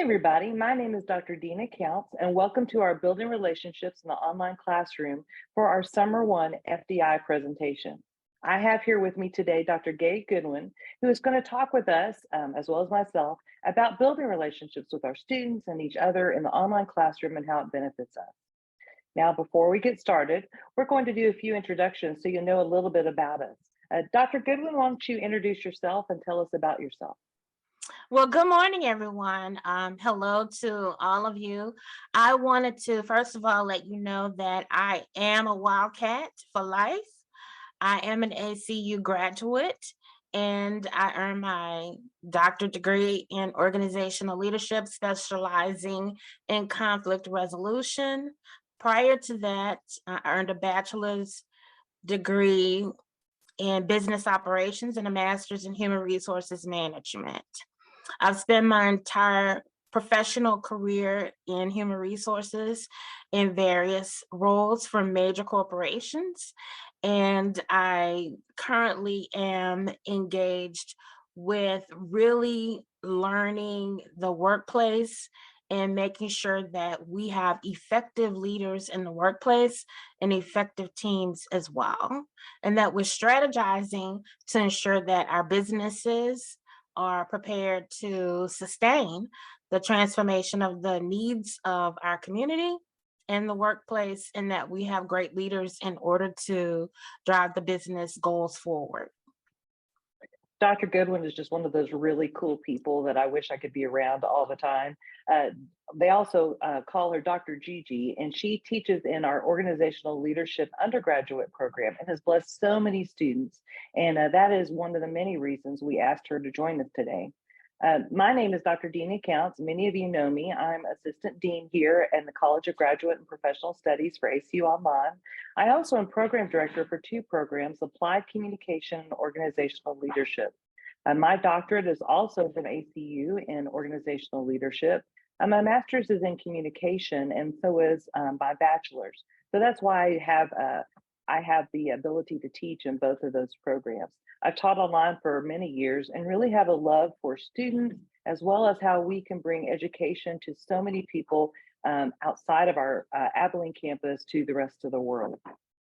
Everybody, my name is Dr. Dena Counts, and welcome to our Building Relationships in the Online Classroom for our Summer 1 FDI presentation. I have here with me today Dr. Gae Goodwin, who is going to talk with us, as well as myself, about building relationships with our students and each other in the online classroom and how it benefits us. Now, before we get started, we're going to do a few introductions so you know a little bit about us. Dr. Goodwin, why don't you introduce yourself and tell us about yourself? Well, good morning, everyone. Hello to all of you. I wanted to, first of all, let you know that I am a Wildcat for life. I am an ACU graduate and I earned my doctorate degree in organizational leadership, specializing in conflict resolution. Prior to that, I earned a bachelor's degree in business operations and a master's in human resources management. I've spent my entire professional career in human resources in various roles for major corporations. And I currently am engaged with really learning the workplace and making sure that we have effective leaders in the workplace and effective teams as well. And that we're strategizing to ensure that our businesses are prepared to sustain the transformation of the needs of our community and the workplace, and that we have great leaders in order to drive the business goals forward. Dr. Goodwin is just one of those really cool people that I wish I could be around all the time. Uh, they also call her Dr. Gigi, and she teaches in our organizational leadership undergraduate program and has blessed so many students. And that is one of the many reasons we asked her to join us today. My name is Dr. Dena Counts. Many of you know me. I'm Assistant Dean here in the College of Graduate and Professional Studies for ACU Online. I also am Program Director for two programs, Applied Communication and Organizational Leadership. My doctorate is also from ACU in Organizational Leadership. My master's is in Communication, and so is my bachelor's. So that's why I have the ability to teach in both of those programs. I've taught online for many years and really have a love for students, as well as how we can bring education to so many people outside of our Abilene campus to the rest of the world.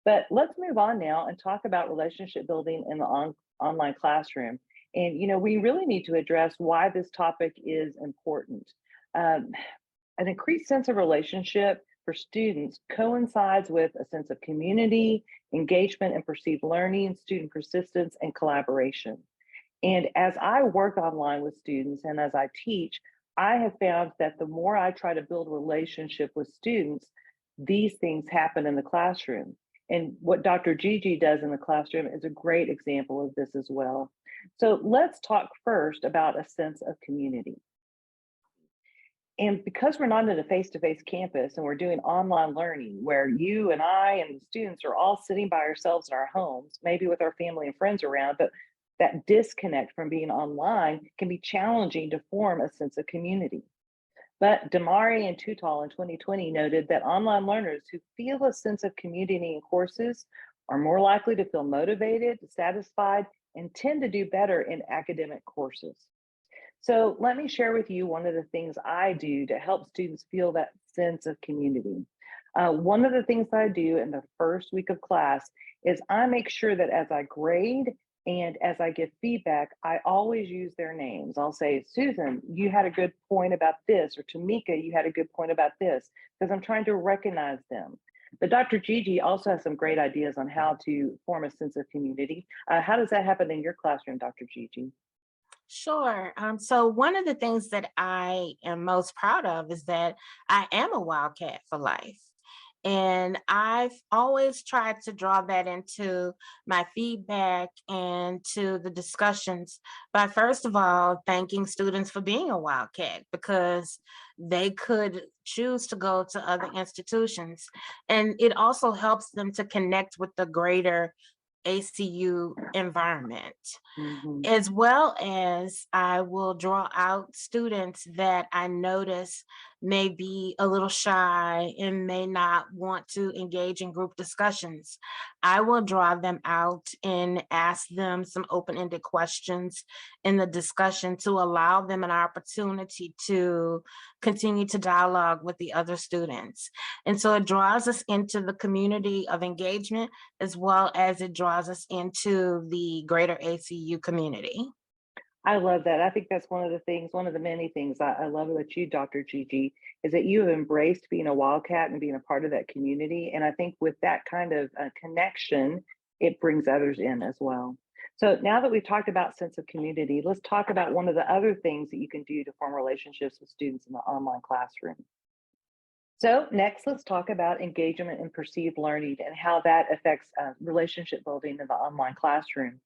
But let's move on now and talk about relationship building in the online classroom. And, you know, we really need to address why this topic is important. Um, an increased sense of relationship for students coincides with a sense of community, engagement and perceived learning, student persistence, and collaboration. And as I work online with students and as I teach, I have found that the more I try to build a relationship with students, these things happen in the classroom. And what Dr. Gigi does in the classroom is a great example of this as well. So let's talk first about a sense of community. And because we're not in a face-to-face campus and we're doing online learning where you and I and the students are all sitting by ourselves in our homes, maybe with our family and friends around, but that disconnect from being online can be challenging to form a sense of community. But Damari and Tutal in 2020 noted that online learners who feel a sense of community in courses are more likely to feel motivated, satisfied, and tend to do better in academic courses. So let me share with you one of the things I do to help students feel that sense of community. One of the things I do in the first week of class is I make sure that as I grade and as I give feedback, I always use their names. I'll say, Susan, you had a good point about this, or Tamika, you had a good point about this, because I'm trying to recognize them. But Dr. Gigi also has some great ideas on how to form a sense of community. How does that happen in your classroom, Dr. Gigi? Sure. So one of the things that I am most proud of is that I am a Wildcat for life. And I've always tried to draw that into my feedback and to the discussions by, first of all, thanking students for being a Wildcat because they could choose to go to other institutions. And it also helps them to connect with the greater ACU environment, Mhm. as well as I will draw out students that I notice may be a little shy and may not want to engage in group discussions. I will draw them out and ask them some open-ended questions in the discussion to allow them an opportunity to continue to dialogue with the other students. And so it draws us into the community of engagement as well as it draws us into the greater ACU community. I love that. I think that's one of the things, one of the many things I love about you, Dr. Gigi, is that you have embraced being a Wildcat and being a part of that community. And I think with that kind of connection, it brings others in as well. So now that we've talked about sense of community, let's talk about one of the other things that you can do to form relationships with students in the online classroom. So next, let's talk about engagement and perceived learning and how that affects relationship building in the online classroom.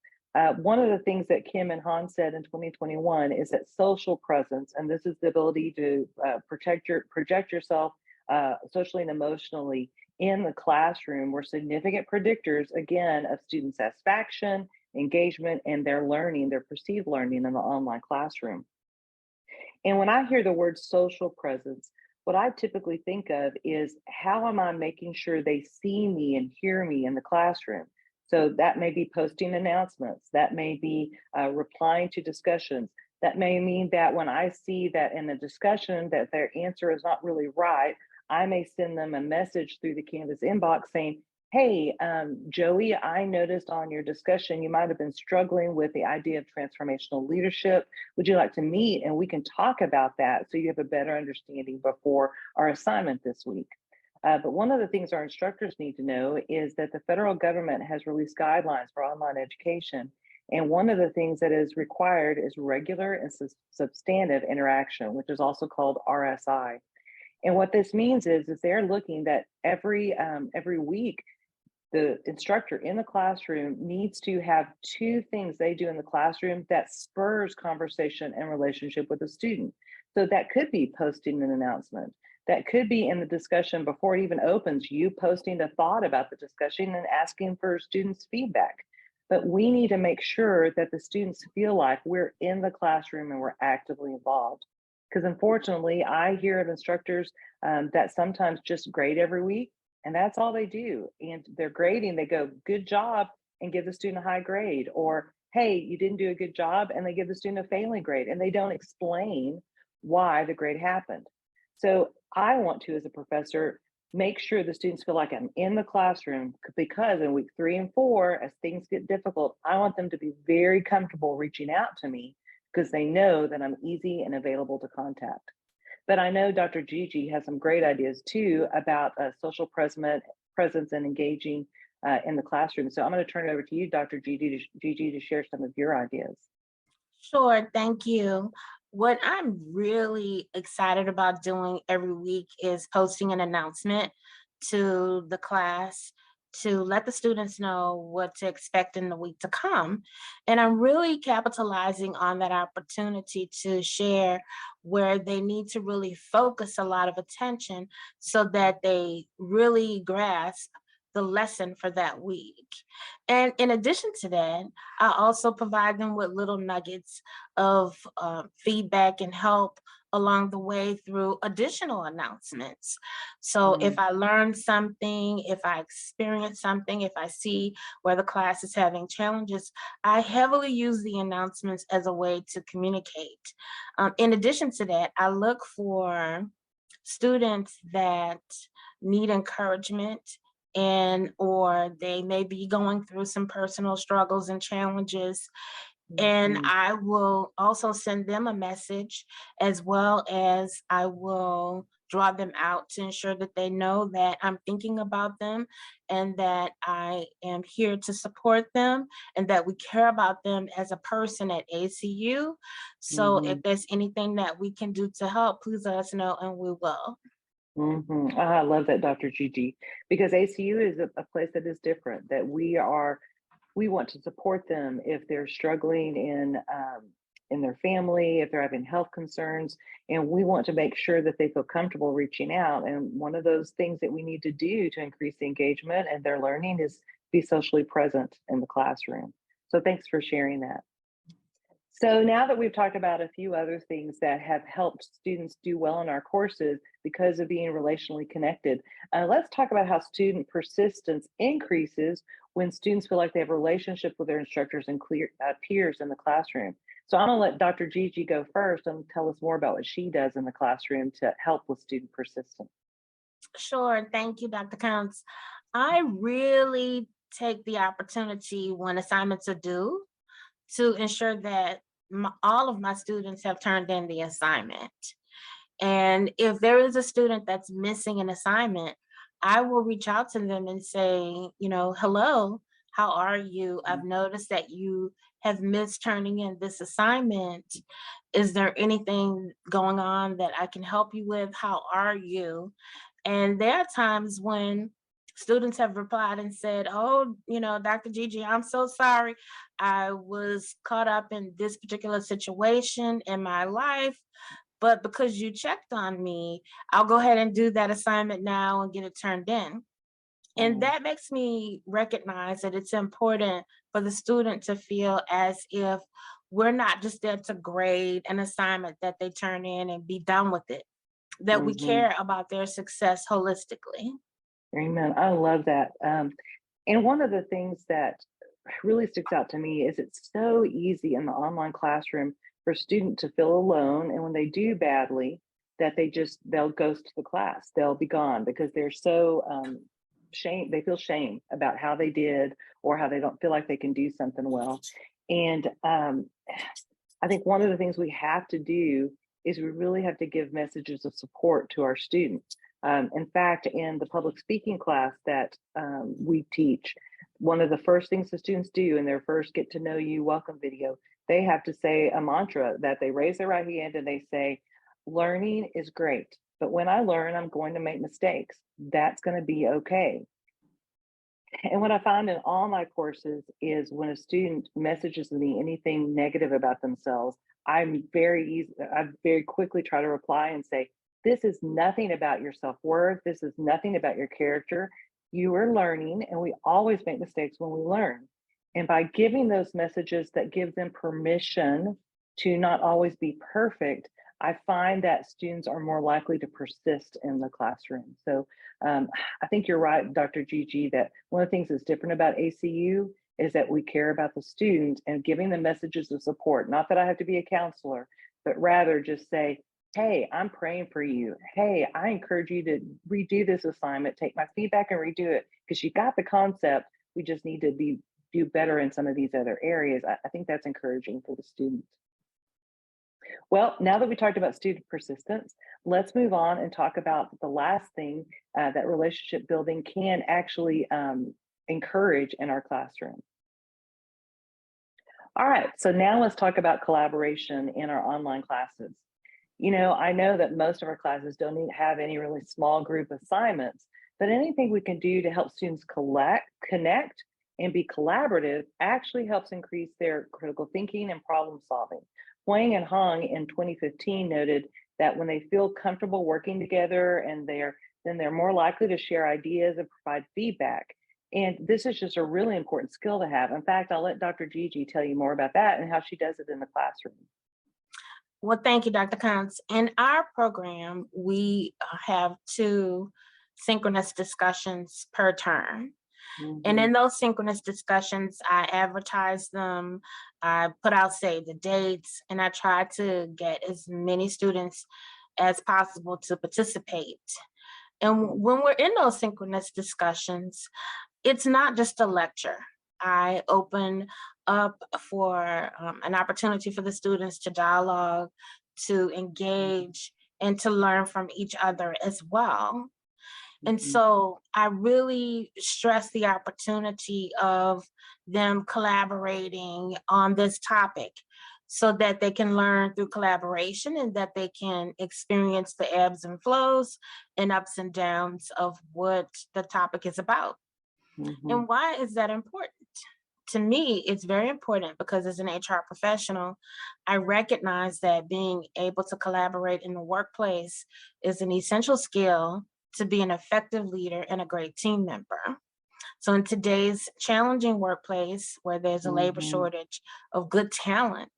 One of the things that Kim and Han said in 2021 is that social presence, and this is the ability to project yourself socially and emotionally in the classroom, were significant predictors, again, of student satisfaction, engagement, and their learning, their perceived learning in the online classroom. And when I hear the word social presence, what I typically think of is how am I making sure they see me and hear me in the classroom? So that may be posting announcements, that may be replying to discussions. That may mean that when I see that in a discussion that their answer is not really right, I may send them a message through the Canvas inbox saying, hey, Joey, I noticed on your discussion, you might have been struggling with the idea of transformational leadership. Would you like to meet and we can talk about that so you have a better understanding before our assignment this week? But one of the things our instructors need to know is that the federal government has released guidelines for online education. And one of the things that is required is regular and substantive interaction, which is also called RSI. And what this means is they're looking that every week, the instructor in the classroom needs to have two things they do in the classroom that spurs conversation and relationship with the student. So that could be posting an announcement. That could be in the discussion before it even opens, you posting a thought about the discussion and asking for students' feedback. But we need to make sure that the students feel like we're in the classroom and we're actively involved. Because unfortunately, I hear of instructors that sometimes just grade every week, and that's all they do. And they're grading, they go, good job, and give the student a high grade. Or, hey, you didn't do a good job, and they give the student a failing grade, and they don't explain why the grade happened. So I want to, as a professor, make sure the students feel like I'm in the classroom, because in week 3 and 4, as things get difficult, I want them to be very comfortable reaching out to me because they know that I'm easy and available to contact. But I know Dr. Gigi has some great ideas too about social presence and engaging in the classroom. So I'm going to turn it over to you, Dr. Gigi, to share some of your ideas. Sure, thank you. What I'm really excited about doing every week is posting an announcement to the class to let the students know what to expect in the week to come. And I'm really capitalizing on that opportunity to share where they need to really focus a lot of attention so that they really grasp the lesson for that week. And in addition to that, I also provide them with little nuggets of feedback and help along the way through additional announcements. So if I learn something, if I experience something, if I see where the class is having challenges, I heavily use the announcements as a way to communicate. In addition to that, I look for students that need encouragement and or they may be going through some personal struggles and challenges, and I will also send them a message, as well as I will draw them out to ensure that they know that I'm thinking about them and that I am here to support them and that we care about them as a person at ACU. So if there's anything that we can do to help, please let us know and we will. I love that, Dr. Gigi, because ACU is a place that is different, that we want to support them if they're struggling in their family, if they're having health concerns, and we want to make sure that they feel comfortable reaching out. And one of those things that we need to do to increase the engagement and their learning is be socially present in the classroom. So thanks for sharing that. So now that we've talked about a few other things that have helped students do well in our courses because of being relationally connected, let's talk about how student persistence increases when students feel like they have a relationship with their instructors and peers in the classroom. So I'm gonna let Dr. Gigi go first and tell us more about what she does in the classroom to help with student persistence. Sure. Thank you, Dr. Counts. I really take the opportunity when assignments are due to ensure that all of my students have turned in the assignment. And if there is a student that's missing an assignment, I will reach out to them and say, hello, how are you? I've noticed that you have missed turning in this assignment. Is there anything going on that I can help you with? How are you? And there are times when students have replied and said, oh, Dr. Gigi, I'm so sorry. I was caught up in this particular situation in my life, but because you checked on me, I'll go ahead and do that assignment now and get it turned in. And Mm, that makes me recognize that it's important for the student to feel as if we're not just there to grade an assignment that they turn in and be done with it, that we mhm. care about their success holistically. Amen. I love that. And one of the things that really sticks out to me is it's so easy in the online classroom for a student to feel alone. And when they do badly, that they'll ghost the class. They'll be gone because they're so shame. They feel shame about how they did or how they don't feel like they can do something well. And I think one of the things we have to do is we really have to give messages of support to our students. In fact, in the public speaking class that we teach, one of the first things the students do in their first get to know you welcome video, they have to say a mantra that they raise their right hand and they say, learning is great, but when I learn, I'm going to make mistakes. That's going to be okay. And what I find in all my courses is when a student messages me anything negative about themselves, I very quickly try to reply and say, this is nothing about your self-worth. This is nothing about your character. You are learning, and we always make mistakes when we learn. And by giving those messages that give them permission to not always be perfect, I find that students are more likely to persist in the classroom. So I think you're right, Dr. Gigi, that one of the things that's different about ACU is that we care about the student and giving them messages of support. Not that I have to be a counselor, but rather just say, hey, I'm praying for you. Hey, I encourage you to redo this assignment, take my feedback and redo it because you got the concept. We just need to do better in some of these other areas. I think that's encouraging for the student. Well, now that we talked about student persistence, let's move on and talk about the last thing that relationship building can actually encourage in our classroom. All right, so now let's talk about collaboration in our online classes. I know that most of our classes don't have any really small group assignments, but anything we can do to help students connect, and be collaborative actually helps increase their critical thinking and problem solving. Huang and Hong in 2015 noted that when they feel comfortable working together and then they're more likely to share ideas and provide feedback. And this is just a really important skill to have. In fact, I'll let Dr. Gigi tell you more about that and how she does it in the classroom. Well, thank you, Dr. Counts. In our program, we have two synchronous discussions per term. And Mhm, in those synchronous discussions, I advertise them, I put out, say, the dates, and I try to get as many students as possible to participate. And mhm, when we're in those synchronous discussions, it's not just a lecture. I open up for an opportunity for the students to dialogue, to mhm, engage, and to learn from each other as well. And mhm, so I really stress the opportunity of them collaborating on this topic so that they can learn through collaboration and that they can experience the ebbs and flows and ups and downs of what the topic is about. mhm, And why is that important? To me, it's very important because as an HR professional, I recognize that being able to collaborate in the workplace is an essential skill to be an effective leader and a great team member. So, in today's challenging workplace where there's a labor mhm, shortage of good talent,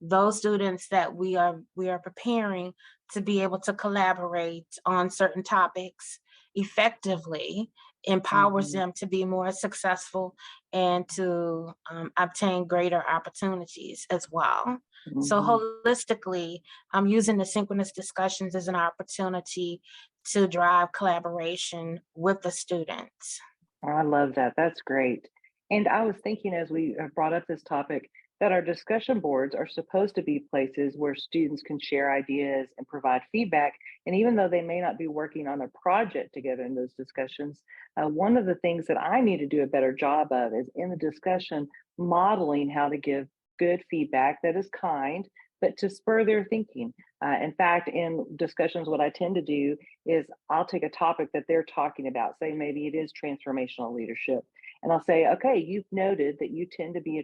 those students that we are preparing to be able to collaborate on certain topics effectively empowers Mhm. them to be more successful and to obtain greater opportunities as well. So Mhm. holistically, I'm using the synchronous discussions as an opportunity to drive collaboration with the students. Oh, I love that. That's great. And I was thinking as we brought up this topic that our discussion boards are supposed to be places where students can share ideas and provide feedback. And even though they may not be working on a project together in those discussions, one of the things that I need to do a better job of is in the discussion, modeling how to give good feedback that is kind, but to spur their thinking. In fact, in discussions, what I tend to do is I'll take a topic that they're talking about, say maybe it is transformational leadership, and I'll say, okay, you've noted that you tend to be a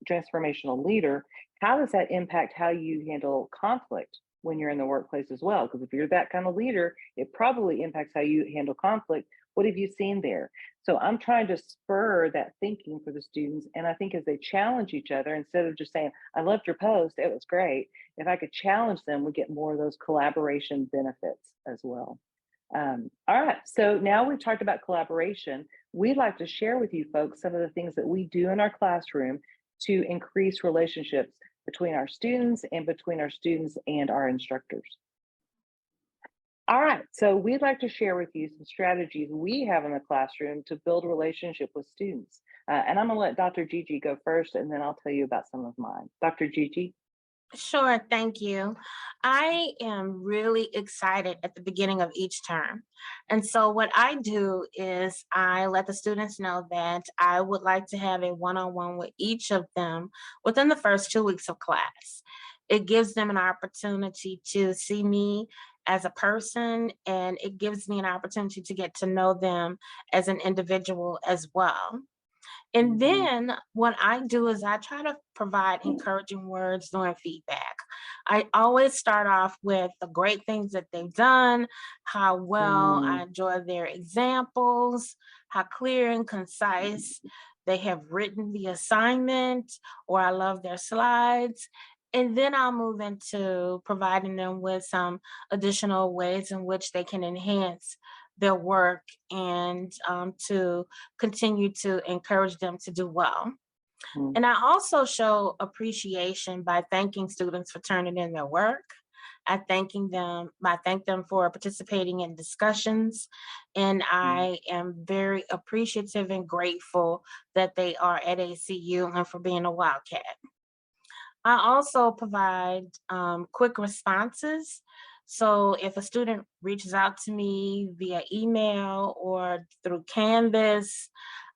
transformational leader. How does that impact how you handle conflict when you're in the workplace as well? Because if you're that kind of leader, it probably impacts how you handle conflict. What have you seen there? So I'm trying to spur that thinking for the students. And I think as they challenge each other, instead of just saying, I loved your post, it was great, if I could challenge them, we get more of those collaboration benefits as well. All right, so now we've talked about collaboration. We'd like to share with you folks some of the things that we do in our classroom to increase relationships between our students and between our students and our instructors. All right, so we'd like to share with you some strategies we have in the classroom to build a relationship with students. And I'm going to let Dr. Gigi go first, and then I'll tell you about some of mine. Dr. Gigi? Sure, thank you. I am really excited at the beginning of each term. And so, what I do is I let the students know that I would like to have a one on one with each of them within the first 2 weeks of class. It gives them an opportunity to see me as a person, and it gives me an opportunity to get to know them as an individual as well. And Mhm. then what I do is I try to provide encouraging words during feedback. I always start off with the great things that they've done, how well I Mm. enjoy their examples, how clear and concise they have written the assignment, or I love their slides. And then I'll move into providing them with some additional ways in which they can enhance their work and to continue to encourage them to do well. Mm. And I also show appreciation by thanking students for turning in their work. I thank them for participating in discussions, and Mm. I am very appreciative and grateful that they are at ACU and for being a Wildcat. I also provide quick responses. So if a student reaches out to me via email or through Canvas,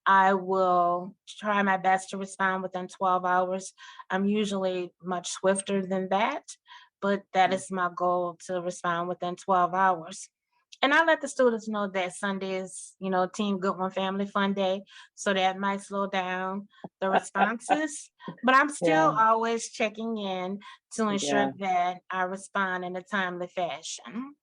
I will try my best to respond within 12 hours. I'm usually much swifter than that, but that Mm. is my goal, to respond within 12 hours. And I let the students know that Sunday is, Team Goodwin Family Fun Day. So that might slow down the responses, but I'm still Yeah, always checking in to ensure yeah. that I respond in a timely fashion.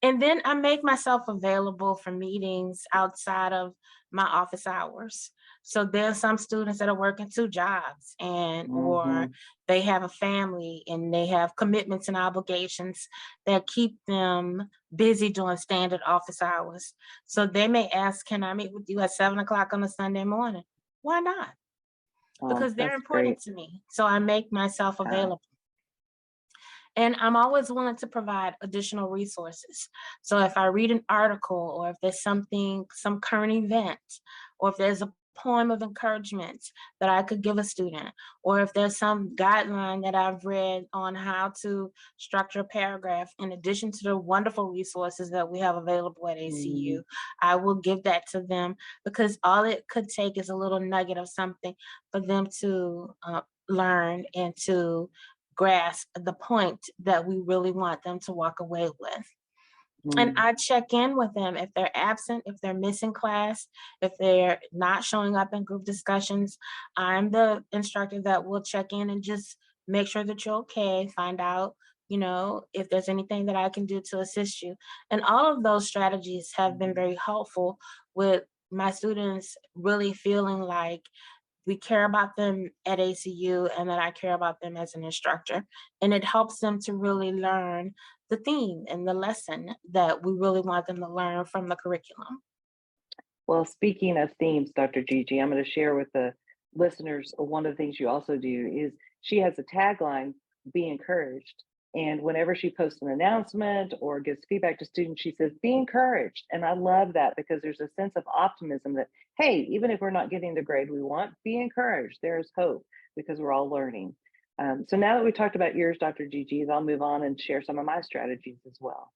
And then I make myself available for meetings outside of my office hours. So there's some students that are working two jobs and or Mhm. they have a family and they have commitments and obligations that keep them busy during standard office hours. So they may ask, can I meet with you at 7 o'clock on a Sunday morning? Why not? Oh, Because they're that's important great. to me. So I make myself Uh, available. And I'm always willing to provide additional resources. So if I read an article, or if there's something, some current event, or if there's a poem of encouragement that I could give a student, or if there's some guideline that I've read on how to structure a paragraph, in addition to the wonderful resources that we have available at mm, ACU, I will give that to them, because all it could take is a little nugget of something for them to learn and to grasp the point that we really want them to walk away with. And mm, I check in with them if they're absent, if they're missing class, if they're not showing up in group discussions. I'm the instructor that will check in and just make sure that you're okay, find out, if there's anything that I can do to assist you. And all of those strategies have been mhm, very helpful with my students really feeling like we care about them at ACU and that I care about them as an instructor. And it helps them to really learn the theme and the lesson that we really want them to learn from the curriculum. Well, speaking of themes, Dr. Gigi, I'm going to share with the listeners one of the things you also do is she has a tagline, be encouraged. And whenever she posts an announcement or gives feedback to students, she says, be encouraged. And I love that because there's a sense of optimism that, hey, even if we're not getting the grade we want, be encouraged. There's hope because we're all learning. So now that we talked about yours, Dr. Gigi's, I'll move on and share some of my strategies as well.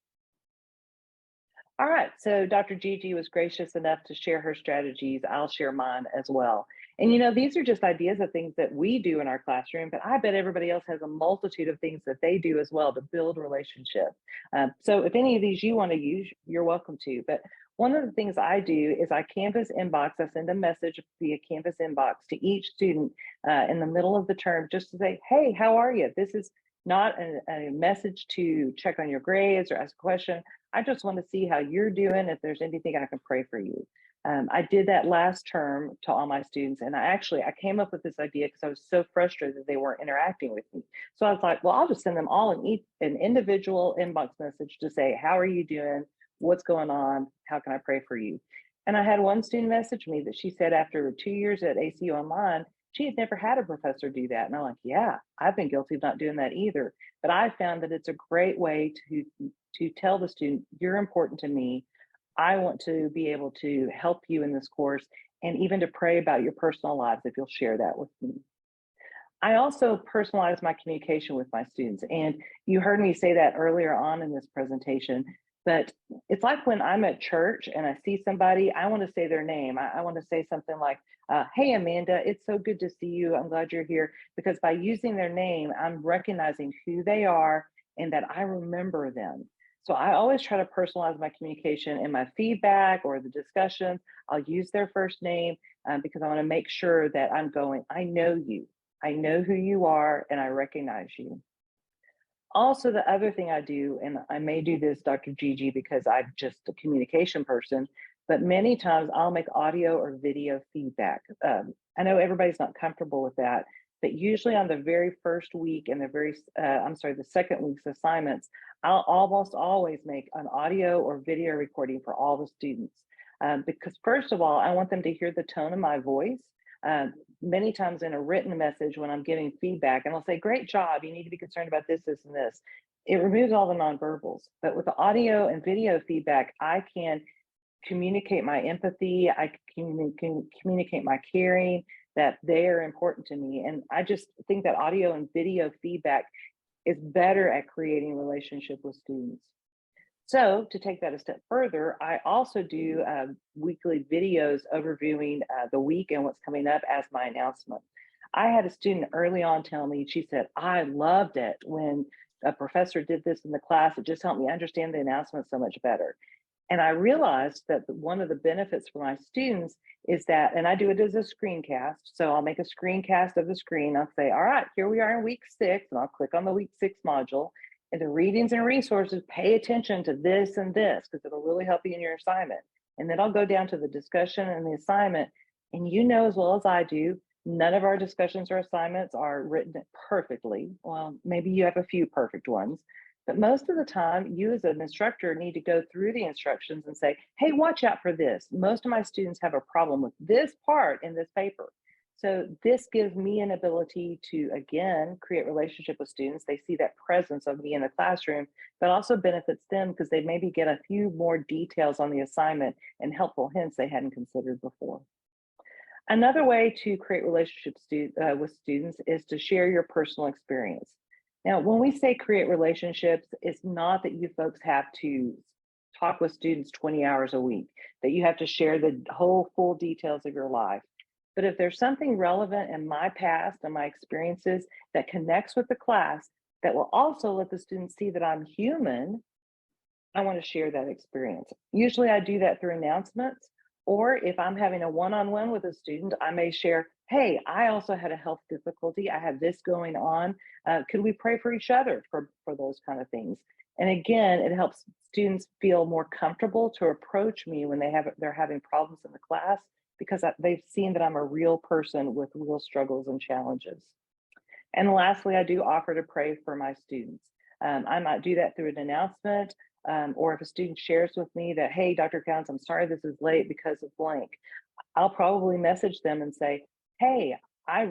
All right, so Dr. Gigi was gracious enough to share her strategies. I'll share mine as well. And these are just ideas of things that we do in our classroom, but I bet everybody else has a multitude of things that they do as well to build relationship. So if any of these you want to use, you're welcome to. But one of the things I do is I Canvas inbox, I send a message via Canvas inbox to each student in the middle of the term just to say, hey, how are you? This is not a message to check on your grades or ask a question. I just want to see how you're doing, if there's anything I can pray for you. I did that last term to all my students, and I came up with this idea because I was so frustrated that they weren't interacting with me. So I was like, well, I'll just send them all an individual inbox message to say, how are you doing? What's going on? How can I pray for you? And I had one student message me that she said after 2 years at ACU Online, she had never had a professor do that. And I'm like, yeah, I've been guilty of not doing that either. But I found that it's a great way to tell the student, you're important to me. I want to be able to help you in this course and even to pray about your personal lives if you'll share that with me. I also personalize my communication with my students. And you heard me say that earlier on in this presentation, but it's like when I'm at church and I see somebody, I want to say their name. I want to say something like, hey, Amanda, it's so good to see you. I'm glad you're here. Because by using their name, I'm recognizing who they are and that I remember them. So I always try to personalize my communication in my feedback or the discussions. I'll use their first name because I want to make sure that I'm going, I know you. I know who you are and I recognize you. Also, the other thing I do, and I may do this, Dr. Gigi, because I'm just a communication person, but many times I'll make audio or video feedback. I know everybody's not comfortable with that, but usually on the very first week and the second week's assignments, I'll almost always make an audio or video recording for all the students. Because first of all, I want them to hear the tone of my voice. Many times in a written message when I'm giving feedback, and I'll say, great job, you need to be concerned about this, this, and this. It removes all the nonverbals. But with the audio and video feedback, I can communicate my empathy, I can communicate my caring, that they are important to me. And I just think that audio and video feedback is better at creating relationship with students. So to take that a step further, I also do weekly videos overviewing the week and what's coming up as my announcement. I had a student early on tell me, she said, I loved it when a professor did this in the class. It just helped me understand the announcement so much better. And I realized that one of the benefits for my students is that, and I do it as a screencast. So I'll make a screencast of the screen. I'll say, all right, here we are in week 6, and I'll click on the week 6 module. And the readings and resources, pay attention to this and this, because it'll really help you in your assignment. And then I'll go down to the discussion and the assignment. And you know as well as I do, none of our discussions or assignments are written perfectly. Well, maybe you have a few perfect ones, but most of the time, you as an instructor need to go through the instructions and say, hey, watch out for this. Most of my students have a problem with this part in this paper. So this gives me an ability to, again, create relationship with students. They see that presence of me in the classroom, but also benefits them because they maybe get a few more details on the assignment and helpful hints they hadn't considered before. Another way to create relationships with students is to share your personal experience. Now, when we say create relationships, it's not that you folks have to talk with students 20 hours a week, that you have to share the whole full details of your life. But if there's something relevant in my past and my experiences that connects with the class, that will also let the students see that I'm human, I want to share that experience. Usually I do that through announcements, or if I'm having a one-on-one with a student, I may share, hey, I also had a health difficulty. I have this going on. Could we pray for each other for those kind of things? And again, it helps students feel more comfortable to approach me when they're having problems in the class because they've seen that I'm a real person with real struggles and challenges. And lastly, I do offer to pray for my students. I might do that through an announcement, or if a student shares with me that, hey, Dr. Counts, I'm sorry this is late because of blank. I'll probably message them and say, hey, I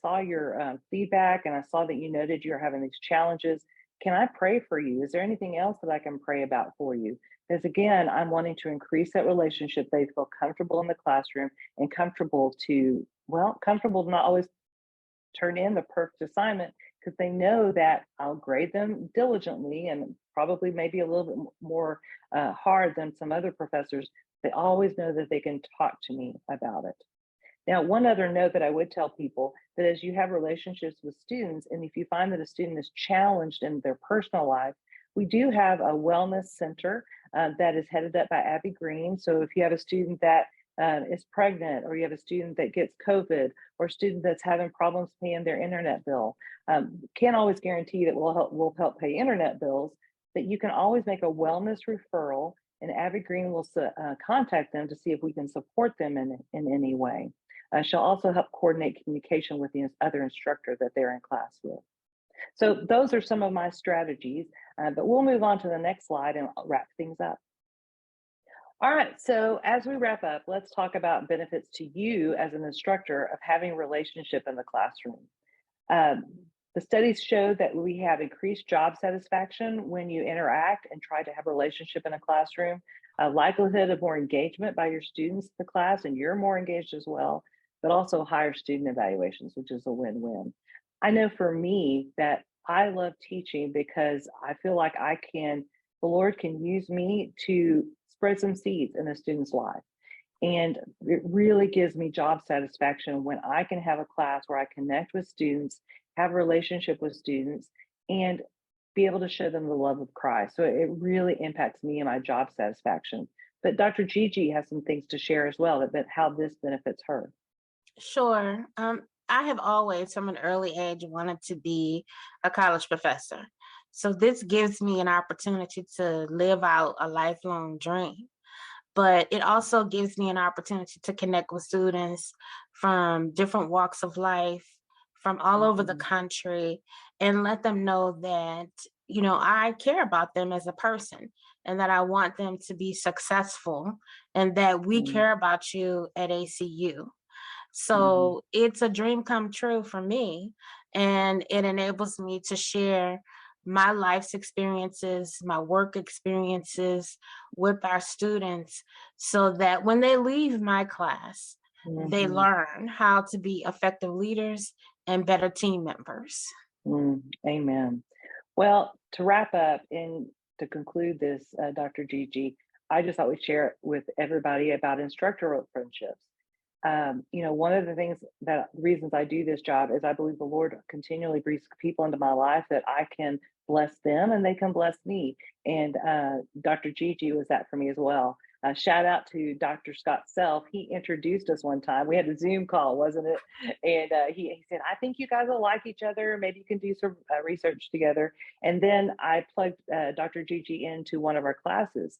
saw your feedback and I saw that you noted you're having these challenges. Can I pray for you? Is there anything else that I can pray about for you? Because again, I'm wanting to increase that relationship. They feel comfortable in the classroom and comfortable to not always turn in the perfect assignment because they know that I'll grade them diligently and probably maybe a little bit more hard than some other professors. They always know that they can talk to me about it. Now, one other note that I would tell people that as you have relationships with students, and if you find that a student is challenged in their personal life, we do have a wellness center that is headed up by Abby Green. So if you have a student that is pregnant, or you have a student that gets COVID, or a student that's having problems paying their internet bill, can't always guarantee that we'll help pay internet bills, but you can always make a wellness referral, and Abby Green will contact them to see if we can support them in any way. She'll also help coordinate communication with the other instructor that they're in class with. So those are some of my strategies, but we'll move on to the next slide and I'll wrap things up. All right, so as we wrap up, let's talk about benefits to you as an instructor of having a relationship in the classroom. Um, the studies show that we have increased job satisfaction when you interact and try to have a relationship in a classroom, a likelihood of more engagement by your students in the class, and you're more engaged as well, but also higher student evaluations, which is a win-win. I know for me that I love teaching because I feel like the Lord can use me to spread some seeds in a student's life. And it really gives me job satisfaction when I can have a class where I connect with students, have a relationship with students, and be able to show them the love of Christ. So it really impacts me and my job satisfaction. But Dr. Gigi has some things to share as well about how this benefits her. Sure. I have always, from an early age, wanted to be a college professor. So this gives me an opportunity to live out a lifelong dream. But it also gives me an opportunity to connect with students from different walks of life, from all over the Mhm. country, and let them know that, I care about them as a person and that I want them to be successful and that we Mhm. care about you at ACU. Mhm. So it's a dream come true for me, and it enables me to share my life's experiences, my work experiences with our students so that when they leave my class, they Mhm. learn how to be effective leaders and better team members. Amen. Well, to wrap up and to conclude this, Dr. Gigi, I just thought we'd share with everybody about instructor friendships. One of the reasons I do this job is I believe the Lord continually brings people into my life that I can bless them and they can bless me. And Dr. Gigi was that for me as well. Shout out to Dr. Scott Self. He introduced us one time. We had a Zoom call, wasn't it? And he said, I think you guys will like each other. Maybe you can do some research together. And then I plugged Dr. Gigi into one of our classes.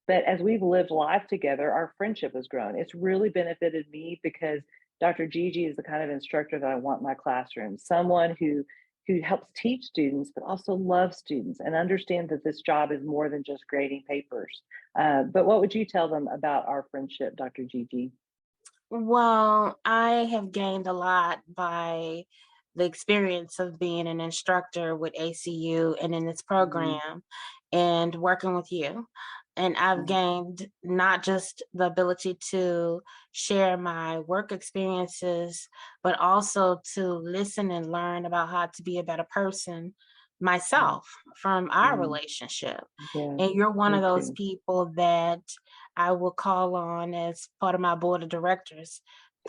But as we've lived life together, our friendship has grown. It's really benefited me because Dr. Gigi is the kind of instructor that I want in my classroom, someone who helps teach students, but also loves students and understand that this job is more than just grading papers. But what would you tell them about our friendship, Dr. Gigi? Well, I have gained a lot by the experience of being an instructor with ACU and in this Mhm. program and working with you. And I've Mhm. gained not just the ability to share my work experiences, but also to listen and learn about how to be a better person Mhm. myself from our Mhm. relationship. Yes, And you're one me of those too. people that I will call on as part of my board of directors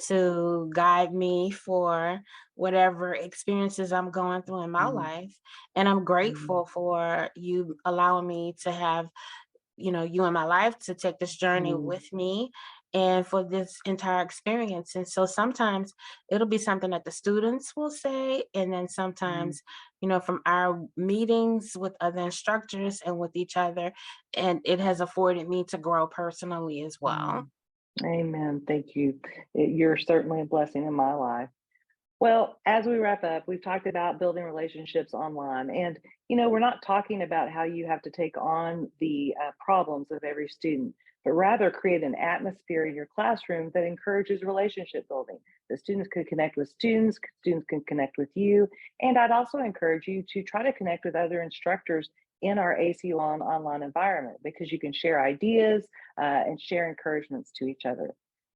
to guide me for whatever experiences I'm going through in my Mhm. life. And I'm Mhm. grateful for you allowing me to have, you in my life to take this journey Mhm. with me and for this entire experience. And so sometimes it'll be something that the students will say. And then Mhm. sometimes, from our meetings with other instructors and with each other, and it has afforded me to grow personally as well. Mhm. Amen. Thank you. You're certainly a blessing in my life. Well, as we wrap up, we've talked about building relationships online. And, we're not talking about how you have to take on the problems of every student, but rather create an atmosphere in your classroom that encourages relationship building. The students could connect with students can connect with you. And I'd also encourage you to try to connect with other instructors in our ACU online environment because you can share ideas and share encouragements to each other.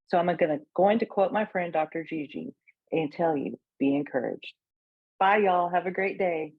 So I'm going to quote my friend, Dr. Gigi, and tell you, be encouraged. Bye, y'all. Have a great day.